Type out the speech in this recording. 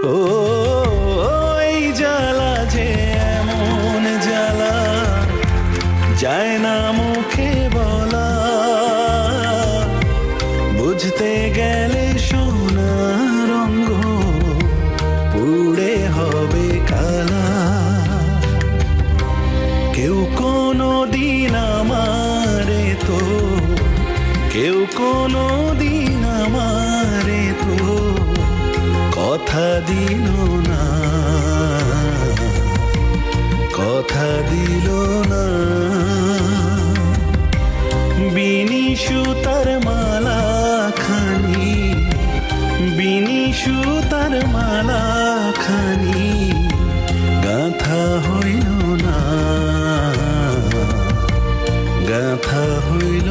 ও এই জ্বালা যে এমন জ্বালা যায় না মুখে বলা, বুঝতে গেলে সোনার রঙ পুড়ে হবে কালা। কেউ কোনো দিন আমারে তো, কেউ কোনো দিন আমারে তো কথা দিল না, কথা দিল না। বিনি সুতার মালা খানি, বিনি সুতার মালা খানি গাঁথা হইল না, গাঁথা হইল